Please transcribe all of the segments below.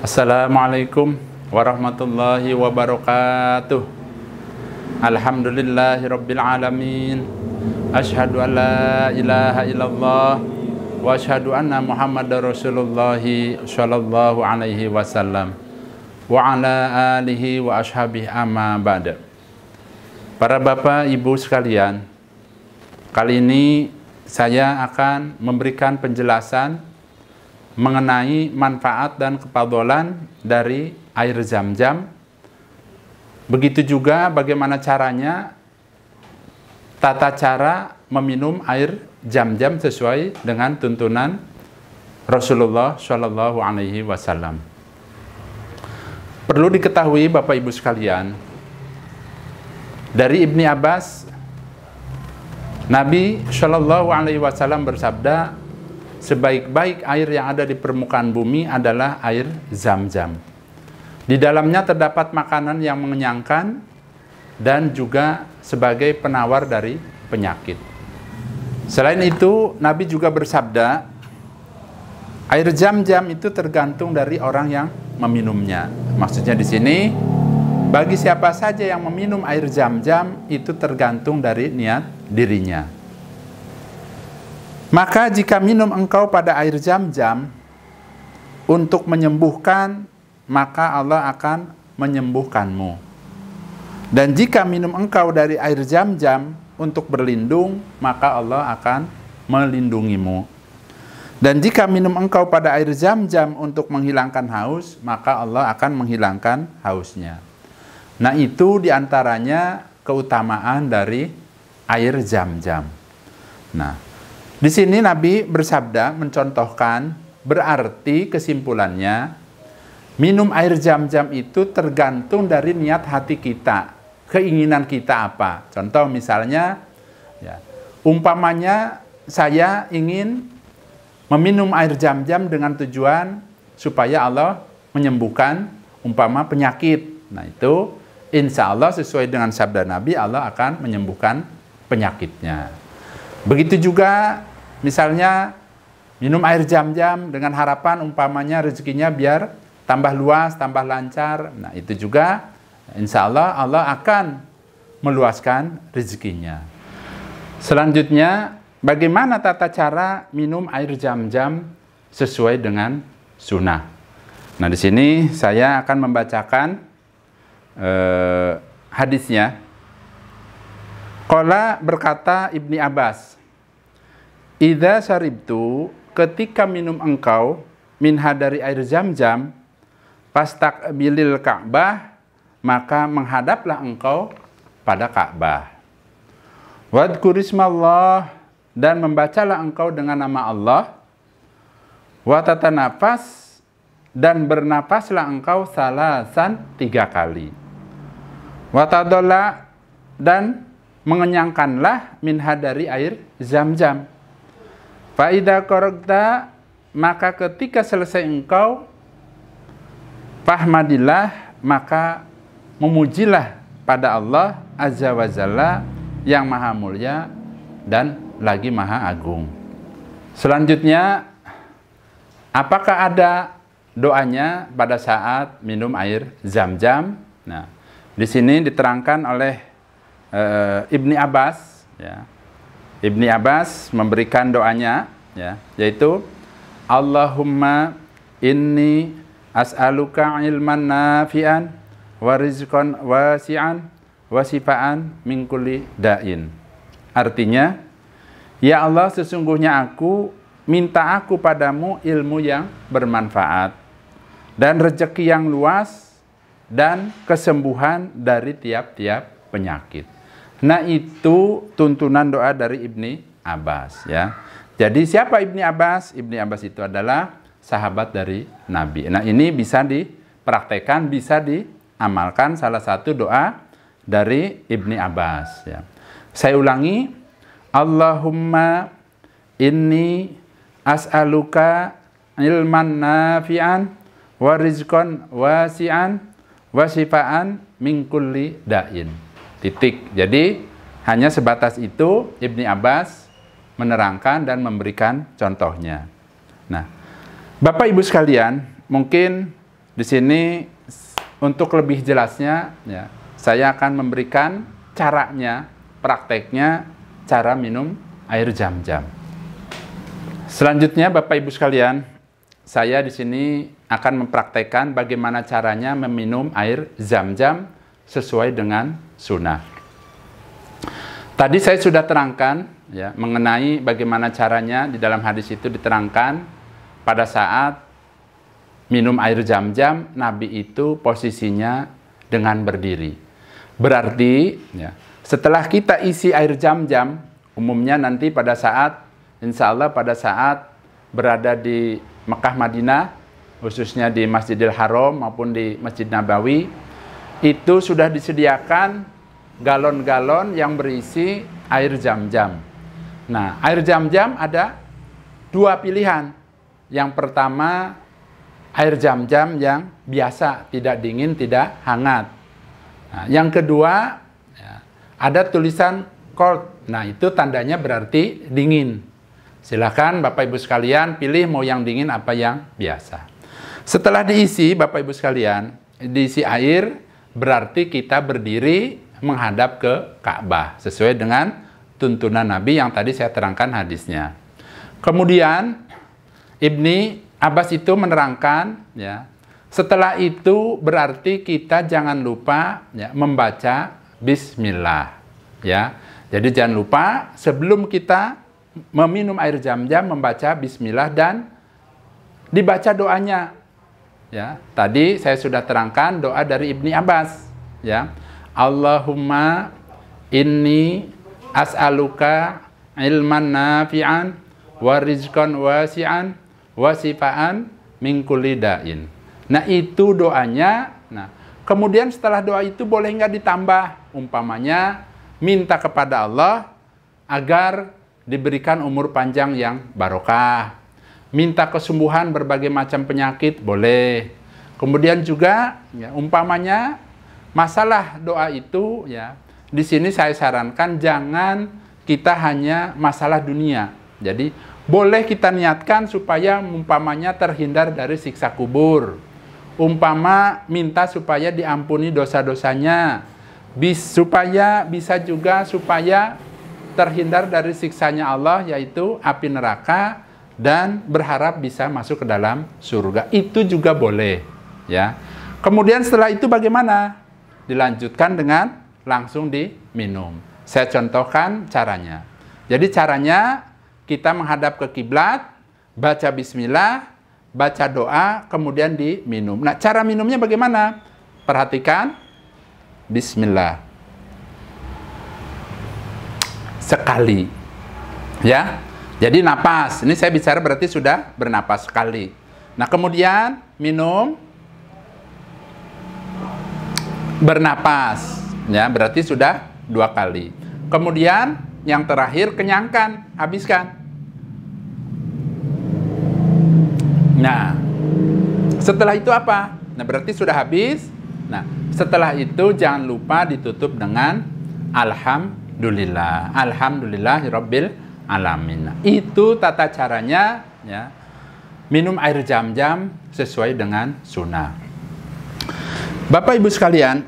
Assalamualaikum warahmatullahi wabarakatuh. Alhamdulillahirabbil alamin. Asyhadu an la ilaha illallah wa asyhadu anna Muhammadar Rasulullah sallallahu alaihi wasallam wa ala alihi wa ashabihi amma ba'da. Para bapak ibu sekalian, kali ini saya akan memberikan penjelasan mengenai manfaat dan kefadolan dari air Zam-Zam. Begitu juga bagaimana caranya, tata cara meminum air Zam-Zam sesuai dengan tuntunan Rasulullah Shallallahu Alaihi Wasallam. Perlu diketahui Bapak Ibu sekalian, dari Ibni Abbas, Nabi Shallallahu Alaihi Wasallam bersabda, sebaik-baik air yang ada di permukaan bumi adalah air Zam-Zam. Di dalamnya terdapat makanan yang mengenyangkan dan juga sebagai penawar dari penyakit. Selain itu, Nabi juga bersabda, air Zam-Zam itu tergantung dari orang yang meminumnya. Maksudnya di sini, bagi siapa saja yang meminum air Zam-Zam itu tergantung dari niat dirinya. Maka jika minum engkau pada air Zam-Zam untuk menyembuhkan, maka Allah akan menyembuhkanmu. Dan jika minum engkau dari air Zam-Zam untuk berlindung, maka Allah akan melindungimu. Dan jika minum engkau pada air Zam-Zam untuk menghilangkan haus, maka Allah akan menghilangkan hausnya. Nah, itu diantaranya keutamaan dari air Zam-Zam. Nah, di sini Nabi bersabda, mencontohkan, berarti kesimpulannya, minum air Zam-Zam itu tergantung dari niat hati kita, keinginan kita apa. Contoh misalnya, ya, umpamanya saya ingin meminum air Zam-Zam dengan tujuan supaya Allah menyembuhkan umpama penyakit. Nah itu insya Allah sesuai dengan sabda Nabi, Allah akan menyembuhkan penyakitnya. Begitu juga misalnya minum air Zam-Zam dengan harapan umpamanya rezekinya biar tambah luas, tambah lancar. Nah itu juga insya Allah Allah akan meluaskan rezekinya. Selanjutnya, bagaimana tata cara minum air Zam-Zam sesuai dengan sunnah. Nah di sini saya akan membacakan hadisnya. Qala berkata Ibni Abbas, idza syaribtu, ketika minum engkau minha dari air Zam-Zam, fastaqbilil Ka'bah, maka menghadaplah engkau pada Ka'bah. Wadkurismallah, dan membacalah engkau dengan nama Allah. Wa tatanafas, dan bernapaslah engkau salasan 3 kali. Wa tadalla, dan mengenyangkanlah minha dari air Zam-Zam. Fa'idha korogta, maka ketika selesai engkau, fahmadillah, maka memujilah pada Allah Azza wa Jalla yang maha mulia dan lagi maha agung. Selanjutnya, apakah ada doanya pada saat minum air Zam-Zam? Nah, di sini diterangkan oleh Ibni Abbas, ya. Ibni Abbas memberikan doanya, ya, yaitu Allahumma inni as'aluka ilman nafi'an wa rizqan wasi'an wa sifaan min kulli da'in. Artinya, ya Allah, sesungguhnya aku minta aku padamu ilmu yang bermanfaat dan rezeki yang luas dan kesembuhan dari tiap-tiap penyakit. Nah itu tuntunan doa dari Ibni Abbas, ya. Jadi siapa Ibni Abbas? Ibni Abbas itu adalah sahabat dari Nabi. Nah ini bisa dipraktekkan, bisa diamalkan, salah satu doa dari Ibni Abbas, ya. Saya ulangi, Allahumma inni as'aluka ilman nafi'an wa rizqan wasi'an wa sifaan min kulli da'in. Titik. Jadi hanya sebatas itu Ibni Abbas menerangkan dan memberikan contohnya. Nah, Bapak Ibu sekalian, mungkin Di sini untuk lebih jelasnya, ya, saya akan memberikan caranya, prakteknya, cara minum air Zam-Zam. Selanjutnya, Bapak Ibu sekalian, saya di sini akan mempraktekkan bagaimana caranya meminum air Zam-Zam sesuai dengan sunnah. Tadi saya sudah terangkan, ya, mengenai bagaimana caranya. Di dalam hadis itu diterangkan pada saat minum air Zam-Zam, Nabi itu posisinya dengan berdiri. Berarti, ya, setelah kita isi air Zam-Zam, umumnya nanti pada saat, insya Allah pada saat berada di Mekah Madinah, khususnya di Masjidil Haram maupun di Masjid Nabawi, itu sudah disediakan galon-galon yang berisi air Zam-Zam. Nah, air Zam-Zam ada dua pilihan. Yang pertama, air Zam-Zam yang biasa, tidak dingin, tidak hangat. Nah, yang kedua, ya, ada tulisan cold. Nah, itu tandanya berarti dingin. Silakan Bapak Ibu sekalian pilih mau yang dingin apa yang biasa. Setelah diisi, Bapak Ibu sekalian, diisi air, berarti kita berdiri menghadap ke Ka'bah sesuai dengan tuntunan Nabi yang tadi saya terangkan hadisnya. Kemudian Ibni Abbas itu menerangkan, ya, setelah itu berarti kita jangan lupa, ya, membaca Bismillah, ya. Jadi jangan lupa sebelum kita meminum air Zam-Zam membaca Bismillah dan dibaca doanya, ya. Tadi saya sudah terangkan doa dari Ibni Abbas, ya. Allahumma inni as'aluka ilman nafi'an wa rizqan wasi'an wasifaan min kulli da'in. Nah, itu doanya. Nah, kemudian setelah doa itu boleh nggak ditambah? Umpamanya minta kepada Allah agar diberikan umur panjang yang barokah. Minta kesembuhan berbagai macam penyakit, boleh. Kemudian juga, ya, umpamanya masalah doa itu, ya, di sini saya sarankan jangan kita hanya masalah dunia. Jadi boleh kita niatkan supaya umpamanya terhindar dari siksa kubur. Umpama minta supaya diampuni dosa-dosanya. Supaya bisa juga supaya terhindar dari siksanya Allah, yaitu api neraka, dan berharap bisa masuk ke dalam surga. Itu juga boleh, ya. Kemudian setelah itu bagaimana? Dilanjutkan dengan langsung diminum. Saya contohkan caranya. Jadi caranya kita menghadap ke kiblat, baca Bismillah, baca doa, kemudian diminum. Nah, cara minumnya bagaimana? Perhatikan. Bismillah. Sekali. Ya. Jadi napas. Ini saya bicara berarti sudah bernapas sekali. Nah, kemudian minum. Bernapas. Ya, berarti sudah 2 kali. Kemudian yang terakhir kenyangkan, habiskan. Nah, setelah itu apa? Nah, berarti sudah habis. Nah, setelah itu jangan lupa ditutup dengan Alhamdulillah. Alhamdulillahirabbil alamin. Nah, itu tata caranya, ya, minum air Zam-Zam sesuai dengan sunnah. Bapak Ibu sekalian,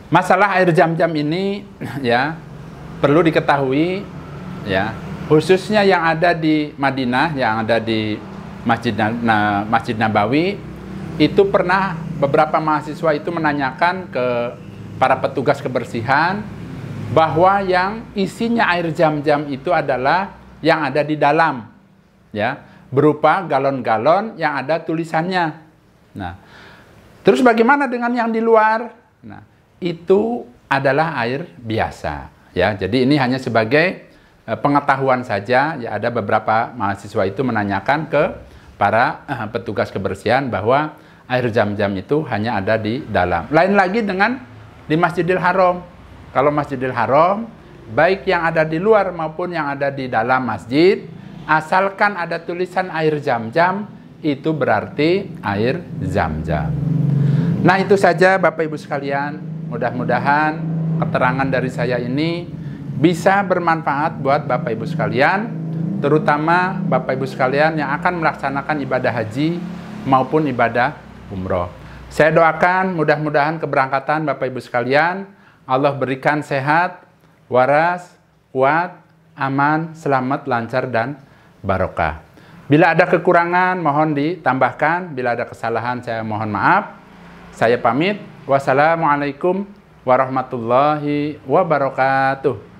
masalah air Zam-Zam ini, ya, perlu diketahui, ya, khususnya yang ada di Madinah, yang ada di Masjid Nabawi, itu pernah beberapa mahasiswa itu menanyakan ke para petugas kebersihan bahwa yang isinya air Zam-Zam itu adalah yang ada di dalam, ya, berupa galon-galon yang ada tulisannya. Nah, terus bagaimana dengan yang di luar? Nah, itu adalah air biasa. Ya, jadi ini hanya sebagai pengetahuan saja. Ya, ada beberapa mahasiswa itu menanyakan ke para petugas kebersihan bahwa air Zam-Zam itu hanya ada di dalam. Lain lagi dengan di Masjidil Haram. Kalau Masjidil Haram, baik yang ada di luar maupun yang ada di dalam masjid, asalkan ada tulisan air Zam-Zam, itu berarti air Zam-Zam. Nah, itu saja Bapak Ibu sekalian. Mudah-mudahan keterangan dari saya ini bisa bermanfaat buat Bapak Ibu sekalian, terutama Bapak Ibu sekalian yang akan melaksanakan ibadah haji maupun ibadah umroh. Saya doakan mudah-mudahan keberangkatan Bapak Ibu sekalian, Allah berikan sehat, waras, kuat, aman, selamat, lancar, dan barokah. Bila ada kekurangan, mohon ditambahkan. Bila ada kesalahan, saya mohon maaf. Saya pamit. Wassalamualaikum warahmatullahi wabarakatuh.